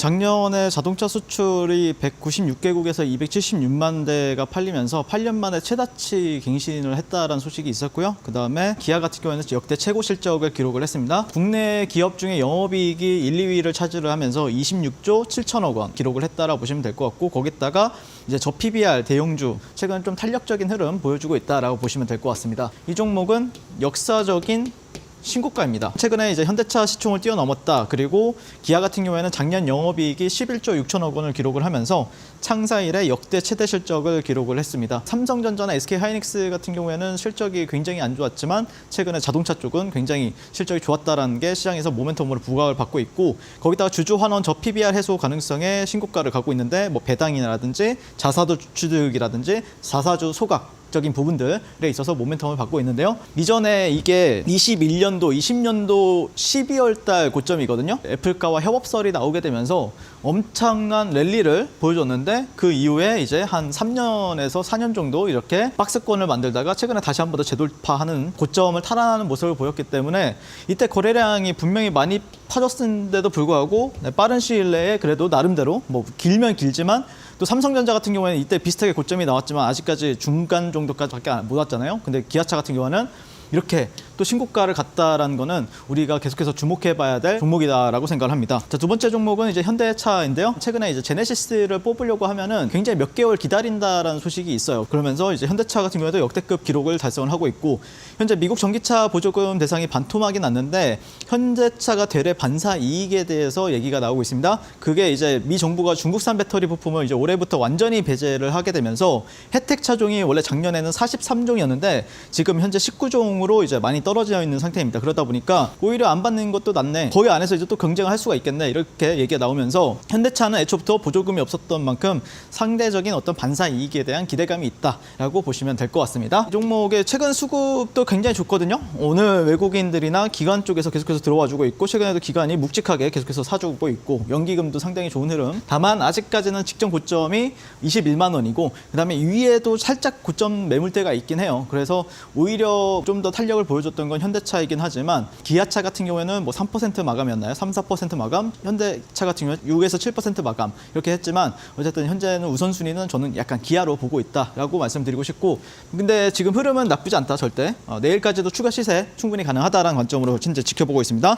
작년에 자동차 수출이 196개국에서 276만 대가 팔리면서 8년 만에 최다치 갱신을 했다라는 소식이 있었고요. 그 다음에 기아 같은 경우에는 역대 최고 실적을 기록을 했습니다. 국내 기업 중에 영업이익이 1, 2위를 차지를 하면서 26조 7천억 원 기록을 했다라고 보시면 될 것 같고, 거기다가 이제 저PBR 대형주 최근 좀 탄력적인 흐름 보여주고 있다라고 보시면 될 것 같습니다. 이 종목은 역사적인 신고가입니다. 최근에 이제 현대차 시총을 뛰어넘었다. 그리고 기아 같은 경우에는 작년 영업이익이 11조 6천억 원을 기록을 하면서 창사 이래 역대 최대 실적을 기록을 했습니다. 삼성전자나 SK하이닉스 같은 경우에는 실적이 굉장히 안 좋았지만 최근에 자동차 쪽은 굉장히 실적이 좋았다는 게 시장에서 모멘텀으로 부각을 받고 있고, 거기다가 주주 환원 저PBR 해소 가능성의 신고가를 갖고 있는데 뭐 배당이라든지 자사주 취득이라든지 자사주 소각 적인 부분들에 있어서 모멘텀을 받고 있는데요. 이전에 이게 21년도, 20년도 12월 달 고점이거든요. 애플가와 협업설이 나오게 되면서 엄청난 랠리를 보여줬는데, 그 이후에 이제 한 3년에서 4년 정도 이렇게 박스권을 만들다가 최근에 다시 한 번 더 재돌파하는 고점을 탈환하는 모습을 보였기 때문에 이때 거래량이 분명히 많이 파졌는데도 불구하고 빠른 시일 내에 그래도 나름대로 뭐 길면 길지만, 또 삼성전자 같은 경우에는 이때 비슷하게 고점이 나왔지만 아직까지 중간 정도까지밖에 못 왔잖아요. 근데 기아차 같은 경우는 이렇게 또 신고가를 갔다라는 거는 우리가 계속해서 주목해봐야 될 종목이다라고 생각을 합니다. 자, 두 번째 종목은 이제 현대차인데요. 최근에 이제 제네시스를 뽑으려고 하면은 굉장히 몇 개월 기다린다라는 소식이 있어요. 그러면서 이제 현대차 같은 경우에도 역대급 기록을 달성을 하고 있고, 현재 미국 전기차 보조금 대상이 반토막이 났는데 현대차가 되레 반사 이익에 대해서 얘기가 나오고 있습니다. 그게 이제 미 정부가 중국산 배터리 부품을 이제 올해부터 완전히 배제를 하게 되면서 혜택 차종이 원래 작년에는 43종이었는데 지금 현재 19종으로 이제 많이 떨어져 있는 상태입니다. 그러다 보니까 오히려 안 받는 것도 낫네, 거기 안에서 이제 또 경쟁을 할 수가 있겠네, 이렇게 얘기가 나오면서 현대차는 애초부터 보조금이 없었던 만큼 상대적인 어떤 반사 이익에 대한 기대감이 있다라고 보시면 될 것 같습니다. 이 종목의 최근 수급도 굉장히 좋거든요. 오늘 외국인들이나 기관 쪽에서 계속해서 들어와주고 있고, 최근에도 기관이 묵직하게 계속해서 사주고 있고, 연기금도 상당히 좋은 흐름. 다만 아직까지는 직전 고점이 21만 원이고 그 다음에 위에도 살짝 고점 매물대가 있긴 해요. 그래서 오히려 좀 더 탄력을 보여줬던 건 현대차이긴 하지만, 기아차 같은 경우에는 뭐 3% 마감이었나요? 3, 4% 마감, 현대차 같은 경우는 6에서 7% 마감 이렇게 했지만, 어쨌든 현재는 우선순위는 저는 약간 기아로 보고 있다라고 말씀드리고 싶고, 근데 지금 흐름은 나쁘지 않다 절대. 내일까지도 추가 시세 충분히 가능하다라는 관점으로 현재 지켜보고 있습니다.